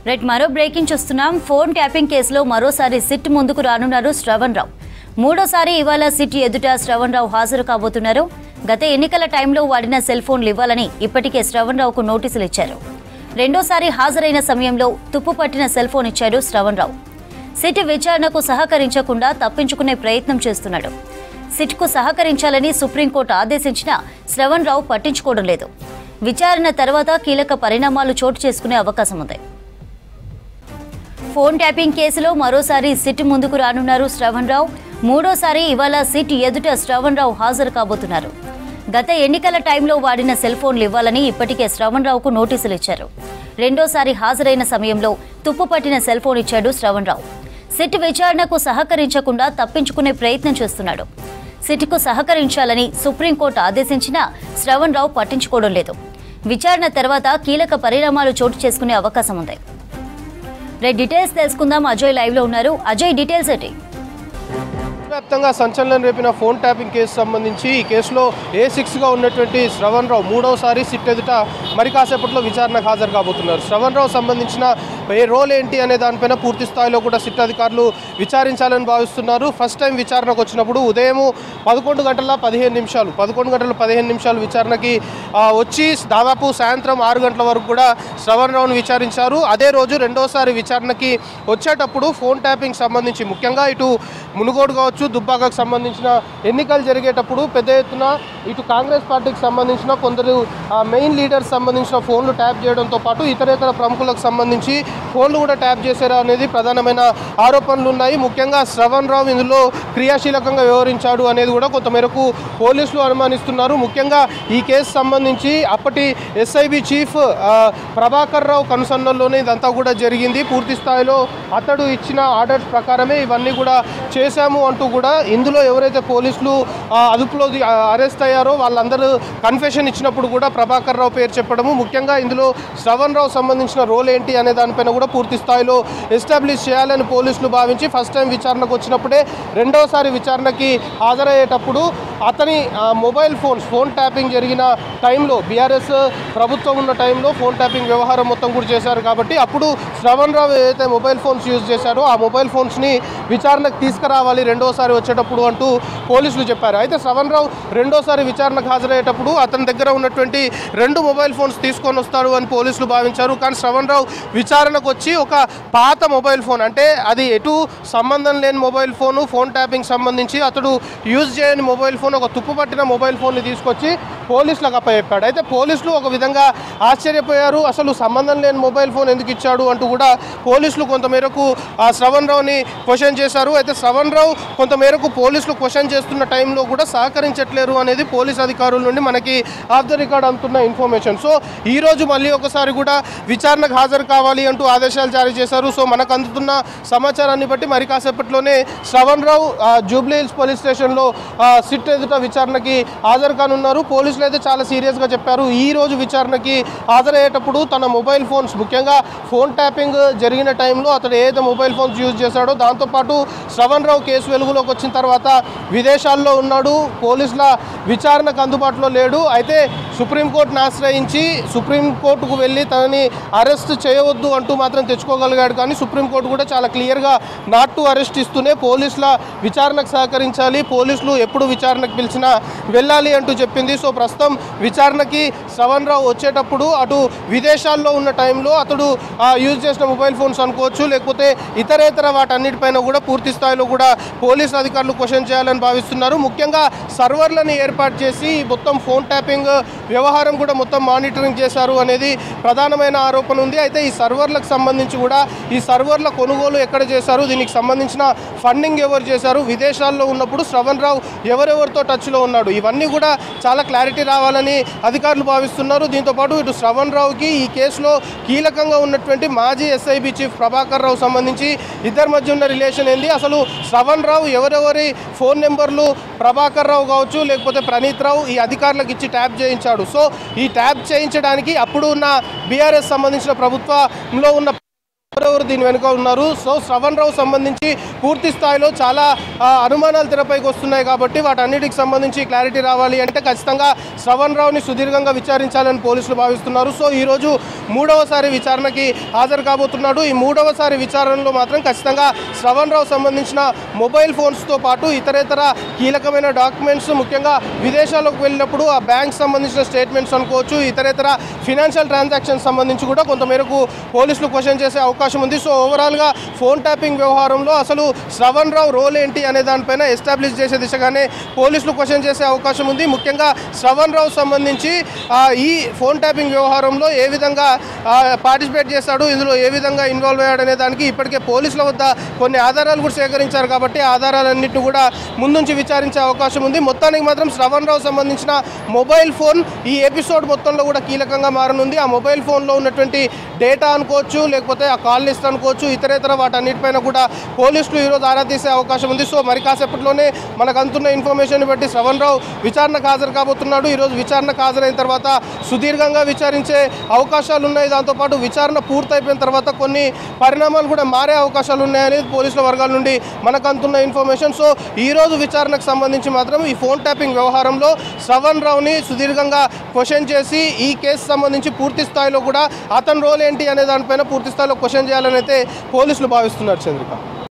Right మరో breaking చూస్తున్నాం. Phone tapping కేసులో మరోసారి సిట్ ముందుకు రానున్నారు శ్రవణ్ రావు. మూడోసారి ఇవాళ సిట్ ఎదుట శ్రవణ్ రావు హాజరు కాబోతున్నారు. గత ఎన్నికల టైంలో వాడిన సెల్ ఫోన్లు ఇవ్వాలని ఇప్పటికే శ్రవణ్ రావుకు నోటీసులు ఇచ్చారు. రెండోసారి హాజరైన సమయంలో తుప్పు పట్టిన సెల్ ఫోన్ ఇచ్చాడు శ్రవణ్ రావు. సిట్ విచారణకు సహకరించకుండా తప్పించుకునే ప్రయత్నం చేస్తున్నాడు. సిట్కు సహకరించాలని సుప్రీంకోర్టు ఆదేశించినా శ్రవణ్ రావు పట్టించుకోవడం లేదు. విచారణ తర్వాత కీలక పరిణామాలు చోటు చేసుకునే అవకాశం ఉంది. ఫోన్ ట్యాపింగ్ కేసులో మరోసారి సిట్ ముందుకు రానున్నారు శ్రవణ్ రావు. మూడోసారి ఇవాళ సిట్ ఎదుట శ్రవణ్ రావు హాజరు కాబోతున్నారు. గత ఎన్నికల టైంలో వాడిన సెల్ ఫోన్లు ఇవ్వాలని ఇప్పటికే శ్రవణ్ రావుకు నోటీసులు ఇచ్చారు. రెండోసారి హాజరైన సమయంలో తుప్పు పట్టిన సెల్ ఫోన్ ఇచ్చాడు శ్రవణ్ రావు. సిట్ విచారణకు సహకరించకుండా తప్పించుకునే ప్రయత్నం చేస్తున్నాడు. సిట్కు సహకరించాలని సుప్రీంకోర్టు ఆదేశించినా శ్రవణ్ రావు పట్టించుకోవడం లేదు. విచారణ తర్వాత కీలక పరిణామాలు చోటు చేసుకునే అవకాశం ఉంది. డీటెయిల్స్ తెలుసుకుందాం. అజయ్ లైవ్ లో ఉన్నారు. అజయ్, డీటెయిల్స్ ఏంటి? వ్యాప్తంగా సంచలనం రేపిన ఫోన్ ట్యాపింగ్ కేసు సంబంధించి ఈ కేసులో A6గా ఉన్నటువంటి శ్రవణ్ రావు మూడోసారి సిట్ ఎదుట మరి కాసేపట్లో విచారణకు హాజరు కాబోతున్నారు. శ్రవణ్ రావు సంబంధించిన రోల్ ఏంటి అనే దానిపైన పూర్తి స్థాయిలో కూడా సిట్ అధికారులు విచారించాలని భావిస్తున్నారు. ఫస్ట్ టైం విచారణకు వచ్చినప్పుడు ఉదయం 11 గంటల 15 నిమిషాలు విచారణకి వచ్చి దాదాపు సాయంత్రం 6 గంటల వరకు కూడా శ్రవణ్ రావును విచారించారు. అదే రోజు రెండోసారి విచారణకి వచ్చేటప్పుడు ఫోన్ ట్యాపింగ్ సంబంధించి ముఖ్యంగా ఇటు మునుగోడు కావచ్చు, దుబ్బాకకు సంబంధించిన ఎన్నికలు జరిగేటప్పుడు పెద్ద ఎత్తున ఇటు కాంగ్రెస్ పార్టీకి సంబంధించిన కొందరు మెయిన్ లీడర్స్ సంబంధించిన ఫోన్లు ట్యాప్ చేయడంతో పాటు ఇతరేతర ప్రముఖులకు సంబంధించి ఫోన్లు కూడా ట్యాప్ చేశారు అనేది ప్రధానమైన ఆరోపణలు ఉన్నాయి. ముఖ్యంగా శ్రవణ్ రావు ఇందులో క్రియాశీలకంగా వ్యవహరించాడు అనేది కూడా కొంతమేరకు పోలీసులు అనుమానిస్తున్నారు. ముఖ్యంగా ఈ కేసు సంబంధించి అప్పటి SIB చీఫ్ ప్రభాకర్ రావు కనుసన్నల్లోనే ఇదంతా కూడా జరిగింది. పూర్తి స్థాయిలో అతడు ఇచ్చిన ఆర్డర్స్ ప్రకారమే ఇవన్నీ కూడా చేశాము అంటూ కూడా ఇందులో ఎవరైతే పోలీసులు అదుపులో అరెస్ట్ అయ్యారో వాళ్ళందరూ కన్ఫెషన్ ఇచ్చినప్పుడు కూడా ప్రభాకర్ రావు పేరు చెప్పడము, ముఖ్యంగా ఇందులో శ్రవణ్ రావు సంబంధించిన రోల్ ఏంటి అనే దానిపైన కూడా పూర్తి స్థాయిలో ఎస్టాబ్లిష్ చేయాలని పోలీసులు భావించి ఫస్ట్ టైం విచారణకు వచ్చినప్పుడే రెండోసారి విచారణకి హాజరయ్యేటప్పుడు అతని మొబైల్ ఫోన్ ట్యాపింగ్ జరిగిన టైంలో బీఆర్ఎస్ ప్రభుత్వం ఉన్న టైంలో ఫోన్ ట్యాపింగ్ వ్యవహారం మొత్తం కూడా చేశారు. కాబట్టి అప్పుడు శ్రవణ్ రావు ఏదైతే మొబైల్ ఫోన్స్ యూజ్ చేశారో ఆ మొబైల్ ఫోన్స్ని విచారణకు తీసుకురావాలి రెండోసారి వచ్చేటప్పుడు అంటూ పోలీసులు చెప్పారు. అయితే శ్రవణ్ రావు రెండోసారి విచారణకు హాజరయ్యేటప్పుడు అతని దగ్గర ఉన్నటువంటి 2 మొబైల్ ఫోన్స్ తీసుకొని వస్తారు అని పోలీసులు భావించారు. కానీ శ్రవణ్ రావు విచారణకు వచ్చి ఒక పాత మొబైల్ ఫోన్, అంటే అది ఎటు సంబంధం లేని మొబైల్ ఫోన్ ట్యాపింగ్ సంబంధించి అతడు యూజ్ చేయని మొబైల్ ఫోన్, ఒక తుప్పు పట్టిన మొబైల్ ఫోన్ని తీసుకొచ్చి పోలీసులకు అప్పచెప్పాడు. అయితే పోలీసులు ఒక విధంగా ఆశ్చర్యపోయారు. అసలు సంబంధం లేని మొబైల్ ఫోన్ ఎందుకు ఇచ్చాడు అంటూ కూడా పోలీసులు కొంతమేరకు ఆ శ్రవణ్ రావుని క్వశ్చన్ చేశారు. అయితే శ్రవణ్ రావు కొంతమేరకు పోలీసులు క్వశ్చన్ చేస్తున్న టైంలో కూడా సహకరించట్లేరు అనేది పోలీస్ అధికారుల నుండి మనకి ఆఫ్ ద రికార్డ్ అందుతున్న ఇన్ఫర్మేషన్. సో ఈ రోజు మళ్ళీ ఒకసారి కూడా విచారణకు హాజరు కావాలి అంటూ ఆదేశాలు జారీ చేశారు. సో మనకు అందుతున్న సమాచారాన్ని బట్టి మరి కాసేపట్లోనే శ్రవణ్ రావు జూబ్లీ హిల్స్ పోలీస్ స్టేషన్లో సిట్ ఎదుట విచారణకి హాజరు కానున్నారు. పోలీసులు అయితే చాలా సీరియస్గా చెప్పారు. ఈ రోజు విచారణకి హాజరయ్యేటప్పుడు తన మొబైల్ ఫోన్స్, ముఖ్యంగా ఫోన్ ట్యాపింగ్ జరిగిన టైంలో అతడు ఏదైతే మొబైల్ ఫోన్స్ యూజ్ చేశాడో దాంతోపాటు శ్రవణ్ రావు కేసు వెలుగులోకి వచ్చిన తర్వాత విదేశాల్లో ఉన్నాడు, పోలీసుల విచారణకు అందుబాటులో లేడు. అయితే సుప్రీంకోర్టును ఆశ్రయించి సుప్రీంకోర్టుకు వెళ్ళి తనని అరెస్ట్ చేయవద్దు అంటూ మాత్రం తెచ్చుకోగలిగాడు. కానీ సుప్రీంకోర్టు కూడా చాలా క్లియర్గా నాట్ టు అరెస్ట్ ఇస్తూనే పోలీసుల విచారణకు సహకరించాలి, పోలీసులు ఎప్పుడు విచారణకు పిలిచినా వెళ్ళాలి అంటూ చెప్పింది. సో ప్రస్తుతం విచారణకి శ్రవణ్ రావు వచ్చేటప్పుడు అటు విదేశాల్లో ఉన్న టైంలో అతడు యూజ్ చేసిన మొబైల్ ఫోన్స్ అనుకోవచ్చు, లేకపోతే ఇతరేతర వాటన్నిటిపైన కూడా పూర్తి స్థాయిలో కూడా పోలీసు అధికారులు క్వశ్చన్ చేయాలని భావిస్తున్నారు. ముఖ్యంగా సర్వర్లను ఏర్పాటు చేసి మొత్తం ఫోన్ ట్యాపింగ్ వ్యవహారం కూడా మొత్తం మానిటరింగ్ చేశారు అనేది ప్రధానమైన ఆరోపణ ఉంది. అయితే ఈ సర్వర్లకు సంబంధించి కూడా ఈ సర్వర్ల కొనుగోలు ఎక్కడ చేశారు, దీనికి సంబంధించిన ఫండింగ్ ఎవరు చేశారు, విదేశాల్లో ఉన్నప్పుడు శ్రవణ్ రావు ఎవరెవరితో టచ్లో ఉన్నాడు, ఇవన్నీ కూడా చాలా క్లారిటీ రావాలని అధికారులు భావిస్తున్నారు. దీంతోపాటు ఇటు శ్రవణ్ రావుకి ఈ కేసులో కీలకంగా ఉన్నటువంటి మాజీ SIB చీఫ్ ప్రభాకర్ రావు సంబంధించి ఇద్దరి మధ్య ఉన్న రిలేషన్ ఏంది, అసలు శ్రవణ్ రావు ఎవరెవరి ఫోన్ నెంబర్లు ప్రభాకర్ రావు కావచ్చు లేకపోతే ప్రణీత్ రావు ఈ అధికారులకు ఇచ్చి ట్యాప్ చేయించాడు. సో ఈ ట్యాప్ చేయించడానికి అప్పుడు ఉన్న బీఆర్ఎస్ సంబంధించిన ప్రభుత్వంలో ఉన్న ఎవరెవరు దీని వెనుక ఉన్నారు. సో శ్రవణ్ రావు సంబంధించి పూర్తి స్థాయిలో చాలా అనుమానాలు తెరపైకి వస్తున్నాయి కాబట్టి వాటన్నిటికి సంబంధించి క్లారిటీ రావాలి అంటే ఖచ్చితంగా శ్రవణ్ రావుని సుదీర్ఘంగా విచారించాలని పోలీసులు భావిస్తున్నారు. సో ఈరోజు మూడవసారి విచారణకి హాజరు కాబోతున్నాడు. ఈ మూడవసారి విచారణలో మాత్రం ఖచ్చితంగా శ్రవణ్ రావు సంబంధించిన మొబైల్ ఫోన్స్తో పాటు ఇతరేతర కీలకమైన డాక్యుమెంట్స్, ముఖ్యంగా విదేశాలకు వెళ్ళినప్పుడు ఆ బ్యాంక్ సంబంధించిన స్టేట్మెంట్స్ అనుకోవచ్చు, ఇతరేతర ఫినాన్షియల్ ట్రాన్సాక్షన్స్ సంబంధించి కూడా కొంతమేరకు పోలీసులు క్వశ్చన్ చేసే అవకాశం ఉంది. సో ఓవరాల్గా ఫోన్ ట్యాపింగ్ వ్యవహారంలో అసలు శ్రవణ్ రావు రోల్ ఏంటి అనే దానిపైన ఎస్టాబ్లిష్ చేసే దిశగానే పోలీసులు క్వశ్చన్ చేసే అవకాశం ఉంది. ముఖ్యంగా శ్రవణ్ రావు సంబంధించి ఈ ఫోన్ ట్యాపింగ్ వ్యవహారంలో ఏ విధంగా పార్టిసిపేట్ చేశాడు, ఇందులో ఏ విధంగా ఇన్వాల్వ్ అయ్యాడు అనే దానికి ఇప్పటికే పోలీసుల వద్ద కొన్ని ఆధారాలు కూడా సేకరించారు కాబట్టి ఆధారాలన్నింటినీ కూడా ముందుంచి విచారించే అవకాశం ఉంది. మొత్తానికి మాత్రం శ్రవణ్ రావు సంబంధించిన మొబైల్ ఫోన్ ఈ ఎపిసోడ్ మొత్తంలో కూడా కీలకంగా మారనుంది. ఆ మొబైల్ ఫోన్లో ఉన్నటువంటి డేటా అనుకోవచ్చు, లేకపోతే ఆ కాల్ లిస్ట్ అనుకోవచ్చు, ఇతరేతర వాటన్నిటిపైన కూడా పోలీసులు ఈరోజు ఆరా తీసే అవకాశం ఉంది. సో మరి కాసేపట్లోనే మనకు అందుతున్న ఇన్ఫర్మేషన్ బట్టి శ్రవణ్ రావు విచారణకు హాజరు కాబోతున్నాడు. ఈరోజు విచారణకు హాజరైన తర్వాత సుదీర్ఘంగా విచారించే అవకాశాలు ఉన్నాయి. దాంతోపాటు విచారణ పూర్తయిపోయిన తర్వాత కొన్ని పరిణామాలు కూడా మారే అవకాశాలు ఉన్నాయని పోలీసుల వర్గాల నుండి మనకు అందుతున్న ఇన్ఫర్మేషన్. సో ఈరోజు విచారణకు సంబంధించి మాత్రం ఈ ఫోన్ ట్యాపింగ్ వ్యవహారంలో శ్రవణ్ రావుని సుదీర్ఘంగా క్వశ్చన్ చేసి ఈ కేసు సంబంధించి పూర్తి స్థాయిలో కూడా అతని రోల్ ఏంటి అనే దానిపైన పూర్తి స్థాయిలో క్వశ్చన్ చేయాలని అయితే పోలీసులు భావిస్తున్నారు. చంద్రిక.